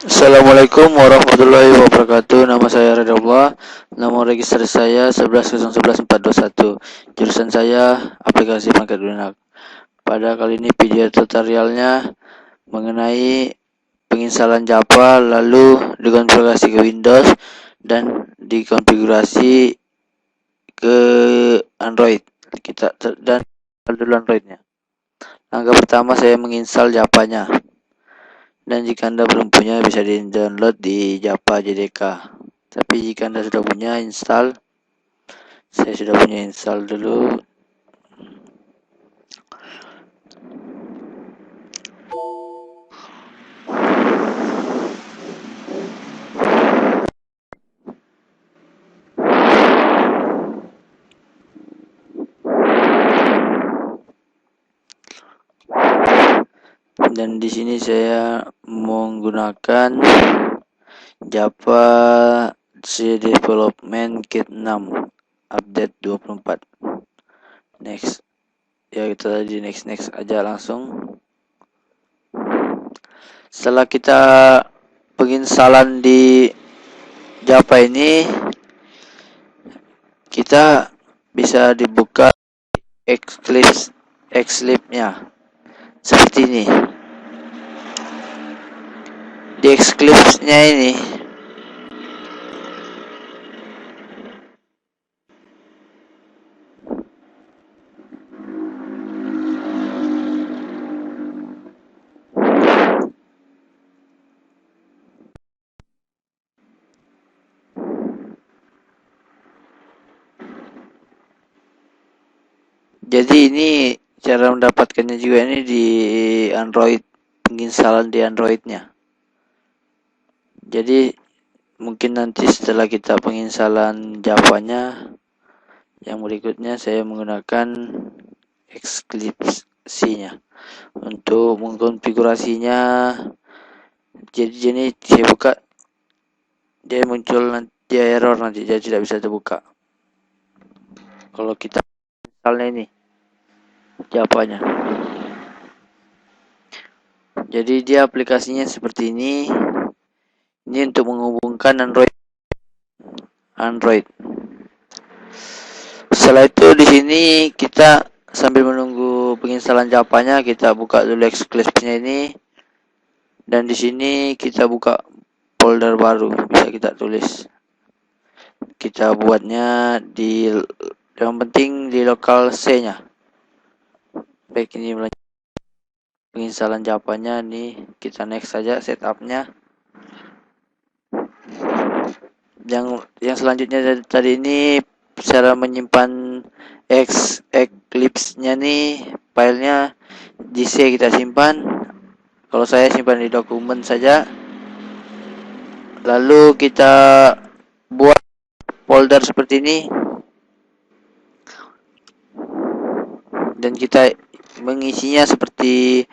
Assalamualaikum warahmatullahi wabarakatuh. Nama saya Redallah. Nomor register saya 11011421. Jurusan saya aplikasi perangkat lunak. Pada kali ini video tutorialnya mengenai penginstalan Java lalu dikonfigurasi ke Windows dan dikonfigurasi ke Android. Dan dulu Androidnya. Langkah pertama saya menginstal Java-nya. Dan jika Anda belum punya bisa di-download di Java JDK. Tapi jika Anda sudah punya install, saya sudah punya install dulu. Dan di sini saya menggunakan Java C Development Kit 6 update 24. Next. Ya kita tadi next aja langsung. Setelah kita penginstalan di Java ini, kita bisa dibuka Eclipse-nya seperti ini. Di Eclipse-nya ini jadi ini cara mendapatkannya juga ini di Android, penginstalan di Androidnya. Jadi mungkin nanti setelah kita penginstalan Java-nya, yang berikutnya saya menggunakan Eclipse-nya untuk mengkonfigurasinya. Jadi ini saya buka, dia muncul nanti error, nanti dia tidak bisa terbuka kalau kita installnya ini Java-nya. Jadi dia aplikasinya seperti ini. Ini untuk menghubungkan Android. Setelah itu di sini kita sambil menunggu penginstalan Java-nya, kita buka dulu Eclipse-nya ini. Dan di sini kita buka folder baru, bisa kita tulis. Kita buatnya yang penting di lokal C-nya. Baik, ini penginstalan Java-nya nih, kita next saja setup-nya. Yang selanjutnya tadi ini cara menyimpan Eclipse-nya nih, filenya di C kita simpan. Kalau saya simpan di dokumen saja. Lalu kita buat folder seperti ini. Dan kita mengisinya seperti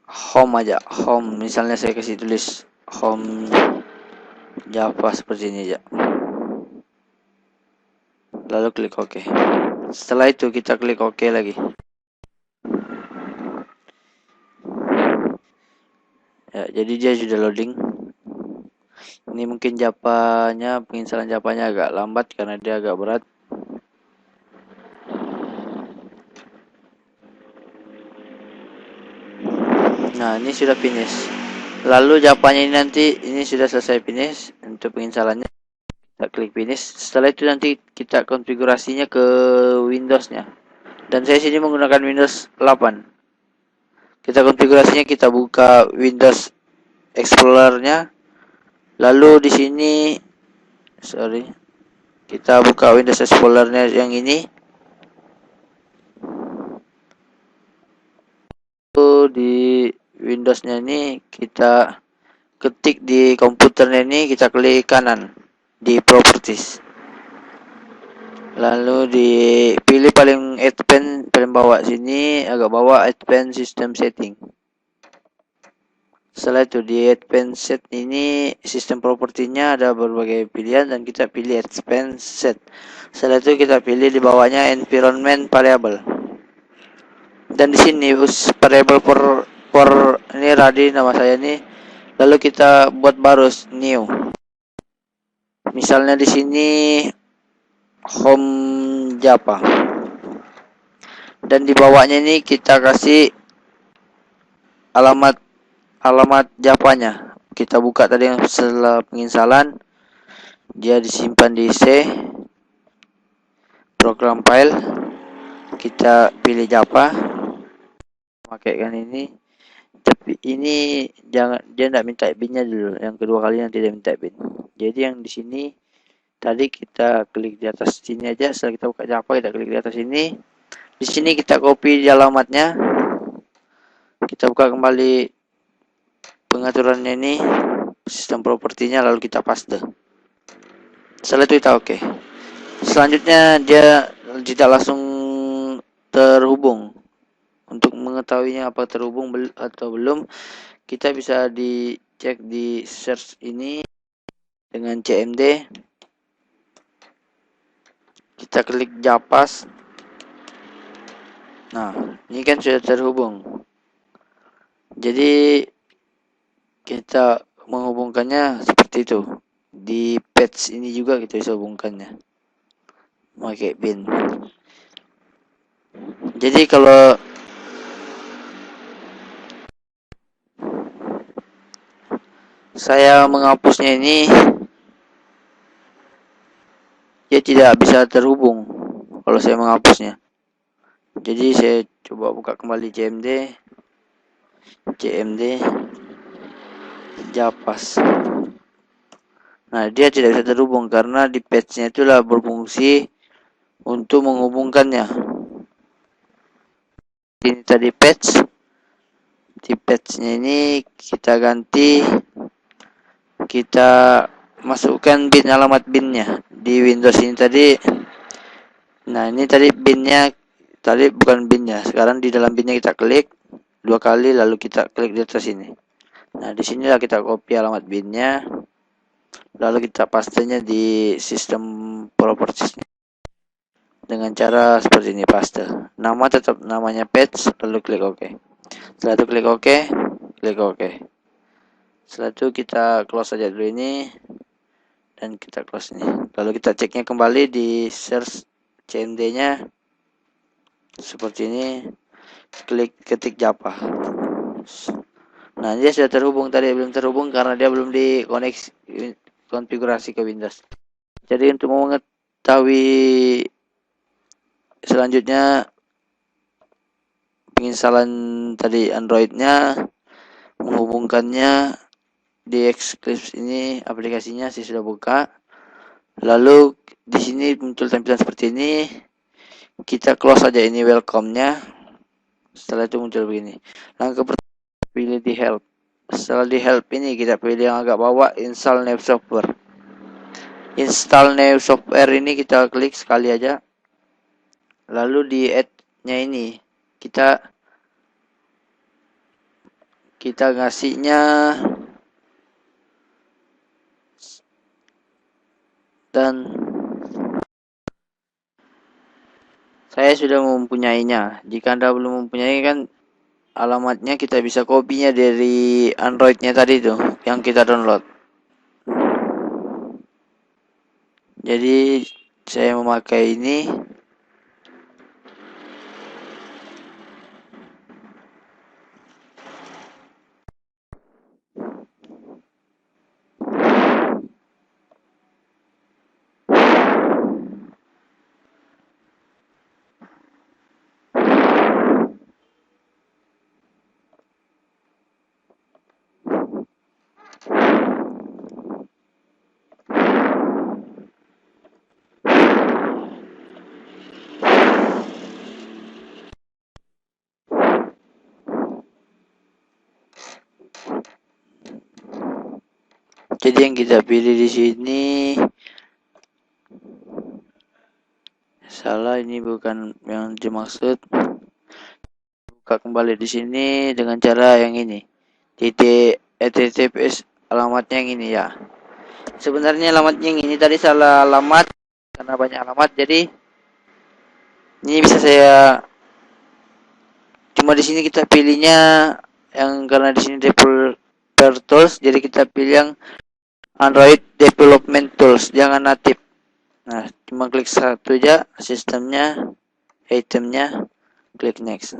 home aja. Home, misalnya saya kasih tulis home Java seperti ini aja. Lalu klik OK. Setelah itu kita klik OK lagi. Ya, jadi dia sudah loading. Ini mungkin Java-nya, penginstalan Java-nya agak lambat karena dia agak berat. Nah, ini sudah finish. Lalu Java-nya ini nanti ini sudah selesai finish untuk penginstalannya. Kita klik finish. Setelah itu nanti kita konfigurasinya ke Windows-nya. Dan saya sini menggunakan Windows 8. Kita konfigurasinya, kita buka Windows Explorer-nya. Lalu di sini kita buka Windows Explorer-nya yang ini. Lalu di Windows-nya ini kita ketik di komputernya ini, kita klik kanan di Properties. Lalu dipilih paling advance, paling bawah sini, agak bawah, Advanced System Setting. Setelah itu di Advanced Set ini sistem propertinya ada berbagai pilihan dan kita pilih Advanced Set. Setelah itu kita pilih di bawahnya Environment Variable. Dan di sini variable export ini Radi nama saya nih. Lalu kita buat baru new. Misalnya di sini home Java. Dan di bawahnya ini kita kasih alamat Javanya. Kita buka tadi yang setelah penginstalan, dia disimpan di C program file. Kita pilih Java, pakaikan ini. Tapi ini jangan, dia tidak minta binnya dulu. Yang kedua kali nanti dia minta bin. Jadi yang di sini tadi kita klik di atas sini aja. Setelah kita buka Java, kita klik di atas ini. Di sini kita copy di alamatnya. Kita buka kembali pengaturannya ini, sistem propertinya, lalu kita paste. Setelah itu kita oke. Selanjutnya dia tidak langsung terhubung. Untuk mengetahuinya apa terhubung atau belum, kita bisa dicek di search ini dengan cmd. Kita klik Japas. Nah, ini kan sudah terhubung. Jadi kita menghubungkannya seperti itu. Di patch ini juga kita bisa hubungkannya pakai bin. Jadi kalau saya menghapusnya ini, dia tidak bisa terhubung kalau saya menghapusnya. Jadi saya coba buka kembali cmd Japas. Nah, dia tidak bisa terhubung karena di patch-nya itulah berfungsi untuk menghubungkannya. Ini tadi patch. Di patch-nya ini kita ganti, kita masukkan bin, alamat binnya di Windows ini tadi. Nah, ini tadi binnya, tadi bukan binnya. Sekarang di dalam binnya kita klik 2 kali, lalu kita klik di atas sini. Nah, di sinilah kita copy alamat binnya, lalu kita pastenya di sistem propertiesnya dengan cara seperti ini, paste. Nama tetap namanya patch, lalu klik OK. Setelah itu klik OK, klik OK. Setelah itu kita close saja dulu ini, dan kita close ini. Lalu kita ceknya kembali di search cmd-nya seperti ini, klik ketik Java. Nah, dia sudah terhubung. Tadi belum terhubung karena dia belum dikoneksi konfigurasi ke Windows. Jadi untuk mengetahui selanjutnya penginstalan tadi Android-nya, menghubungkannya di Eclipse ini, aplikasinya saya sudah buka. Lalu di sini muncul tampilan seperti ini. Kita close saja ini welcome-nya. Setelah itu muncul begini. Langkah pertama, pilih di help. Setelah di help ini kita pilih yang agak bawah, install new software. Install new software ini kita klik sekali aja. Lalu di add-nya ini kita ngasihnya, dan saya sudah mempunyainya. Jika Anda belum mempunyai, kan alamatnya kita bisa kopinya dari Android-nya tadi tuh yang kita download. Jadi saya memakai ini. Jadi yang kita pilih di sini salah, ini bukan yang dimaksud. Buka kembali di sini dengan cara yang ini. https alamatnya yang ini ya. Sebenarnya alamatnya yang ini tadi salah alamat karena banyak alamat. Jadi ini bisa saya, cuma di sini kita pilihnya karena di sini developer tools, jadi kita pilih yang Android Development Tools, jangan native. Nah, cuma klik satu aja, sistemnya, itemnya, klik next.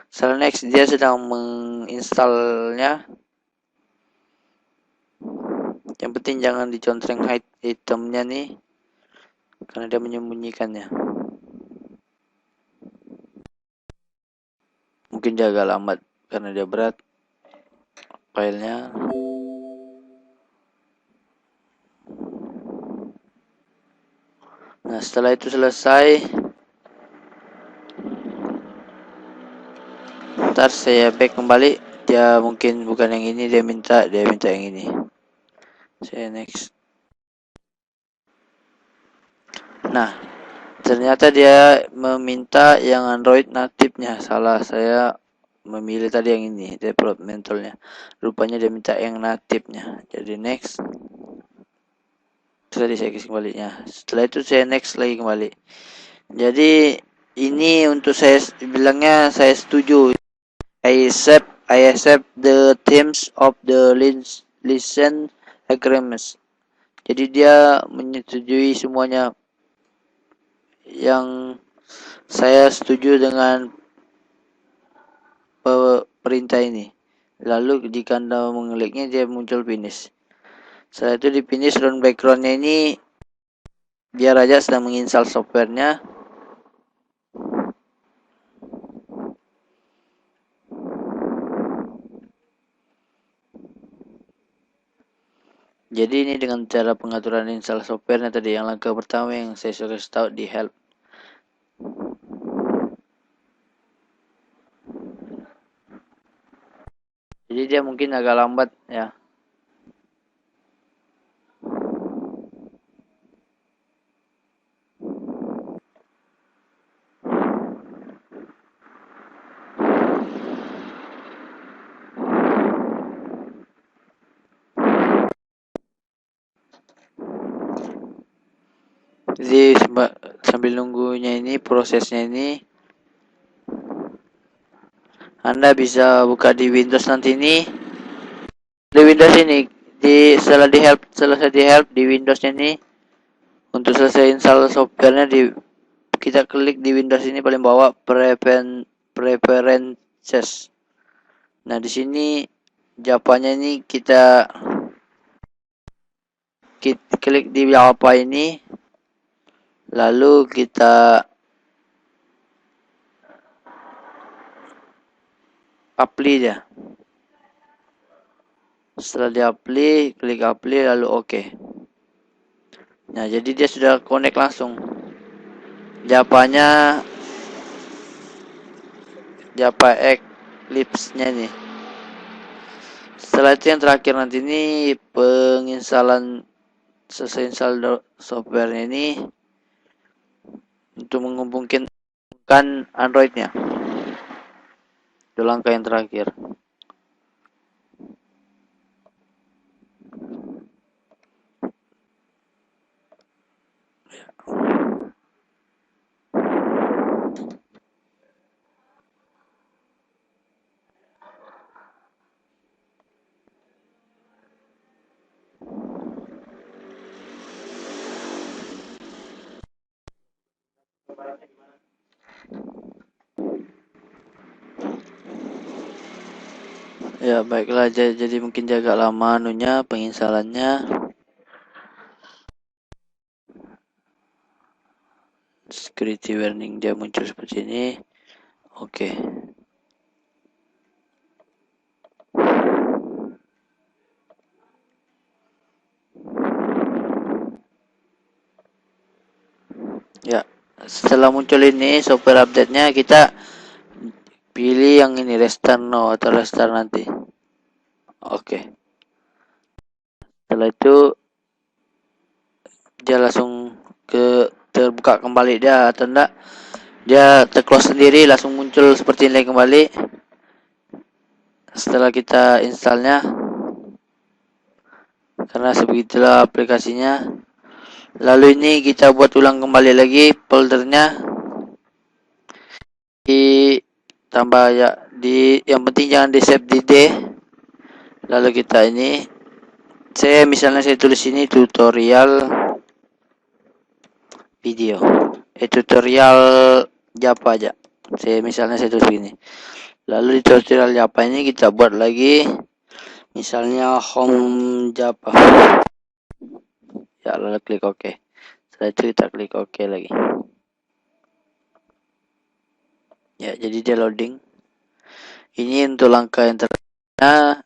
Setelah next, dia sedang menginstalnya. Yang penting jangan dicontreng hide itemnya nih, karena dia menyembunyikannya. Mungkin dia agak lambat karena dia berat filenya. Nah, setelah itu selesai, ntar saya back kembali. Dia mungkin bukan yang ini, dia minta yang ini. Saya next. Nah, ternyata dia meminta yang Android native-nya. Salah, saya memilih tadi yang ini, developmental-nya. Rupanya dia minta yang native-nya. Jadi next. Tadi saya kasih kembalinya. Setelah itu saya next lagi kembali. Jadi ini untuk saya bilangnya saya setuju. I accept the terms of the license agreements. Jadi dia menyetujui semuanya. Yang saya setuju dengan perintah ini. Lalu jika Anda mengkliknya, dia muncul finish. Setelah itu di finish, backgroundnya ini biar aja sedang menginstal softwarenya. Jadi ini dengan cara pengaturan install softwarenya tadi, yang langkah pertama yang saya sudah tahu di help. Jadi dia mungkin agak lambat ya. Jadi sambil nunggunya ini, prosesnya ini, Anda bisa buka di Windows nanti ini. Di Windows ini, selesai di help di Windows ini, untuk selesai install softwarenya kita klik di Windows ini paling bawah preferences. Nah, di sini Java-nya ini kita klik di Java ini, lalu kita apply ya. Setelah di apply, klik apply lalu oke. Nah, jadi dia sudah connect langsung. Java Eclipse-nya nih. Setelah itu yang terakhir nanti ini penginstalan, selesai install softwarenya ini untuk menghubungkan Android-nya. Itu langkah yang terakhir. Ya, baiklah, jadi mungkin agak lama anunya penginstalannya. Security warning dia muncul seperti ini. Oke. Ya, setelah muncul ini software update-nya, kita pilih yang ini, restart now atau restart nanti. Oke. Setelah itu dia langsung terbuka kembali dia atau enggak, dia terclose sendiri, langsung muncul seperti ini kembali setelah kita installnya, karena sebegitulah aplikasinya. Lalu ini kita buat ulang kembali lagi foldernya, tambah ya, yang penting jangan di save di D. Lalu kita ini, saya tulis ini tutorial video, tutorial Java aja. Saya tulis gini. Lalu di tutorial Java ini kita buat lagi, misalnya home Java. Ya, lalu klik OK. Setelah itu kita klik OK lagi. Ya, jadi dia loading. Ini untuk langkah yang terakhir,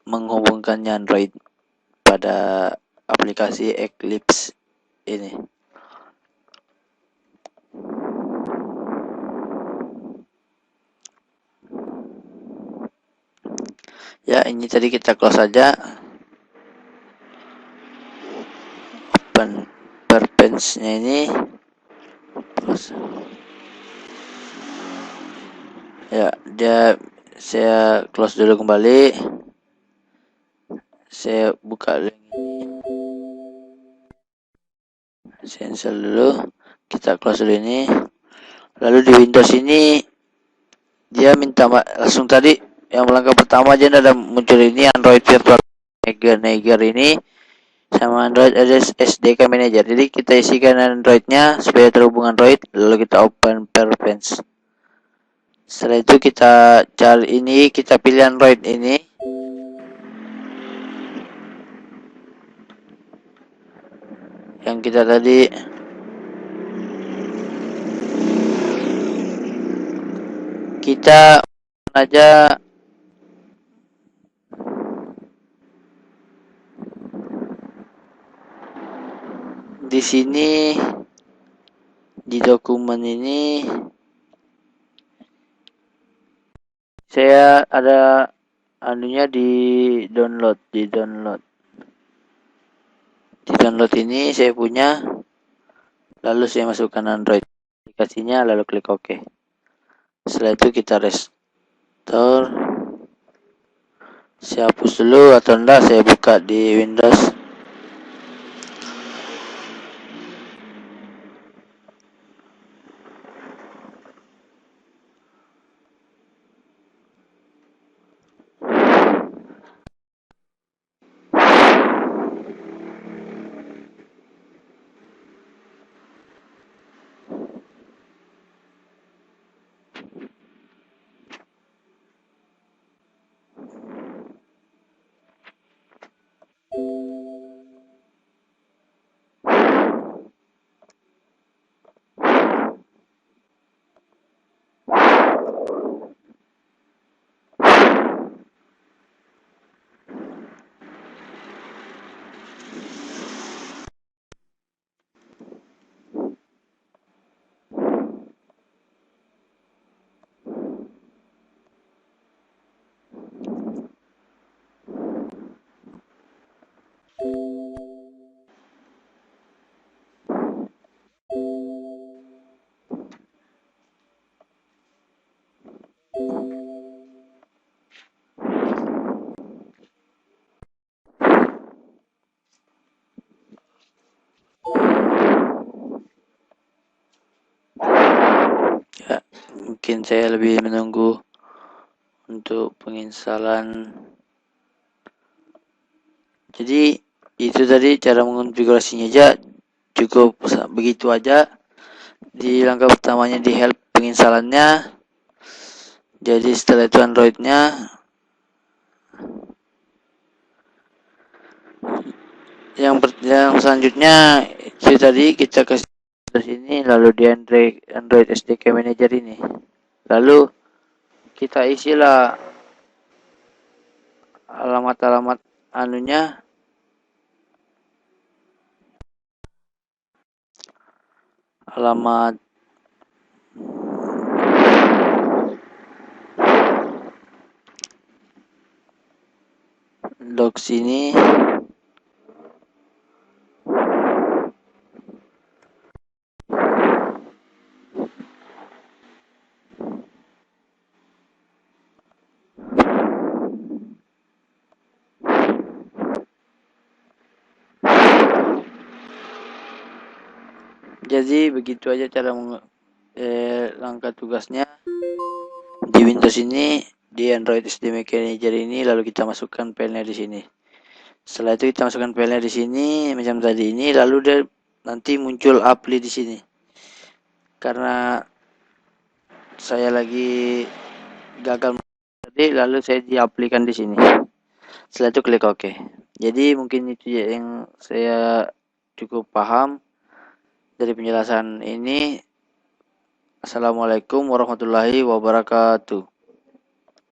menghubungkannya Android pada aplikasi Eclipse ini. Ya, ini tadi kita close saja. Open perpensnya ini. Close. Ya, saya close dulu kembali. Saya buka link ini. Saya install dulu. Kita close dulu ini. Lalu di Windows ini dia minta langsung tadi yang langkah pertama aja ada muncul ini Android Virtual Manager ini sama Android SDK Manager. Jadi kita isikan Androidnya supaya terhubung Android, lalu kita open Perpens. Setelah itu kita cari ini, kita pilih Android ini. Yang kita tadi kita aja di sini di dokumen ini saya ada anunya di download ini saya punya, lalu saya masukkan Android aplikasinya, lalu klik OK. Setelah itu kita restore. Saya hapus dulu atau enggak, saya buka di Windows. Ya, mungkin saya lebih menunggu untuk penginstalan. Jadi itu tadi cara mengonfigurasinya aja, cukup begitu aja. Di langkah pertamanya di help penginstalannya. Jadi setelah itu Androidnya, yang selanjutnya itu tadi kita ke sini, lalu di Android SDK Manager ini, lalu kita isilah alamat anunya, alamat docs ini. Jadi begitu aja cara langkah tugasnya. Di Windows ini, di Android SDMA Manager ini, lalu kita masukkan filenya di sini. Setelah itu kita masukkan filenya di sini macam tadi ini, lalu dia nanti muncul apply di sini. Karena saya lagi gagal tadi, lalu saya diaplikan di sini. Setelah itu klik OK. Jadi mungkin itu ya yang saya cukup paham dari penjelasan ini. Assalamualaikum warahmatullahi wabarakatuh.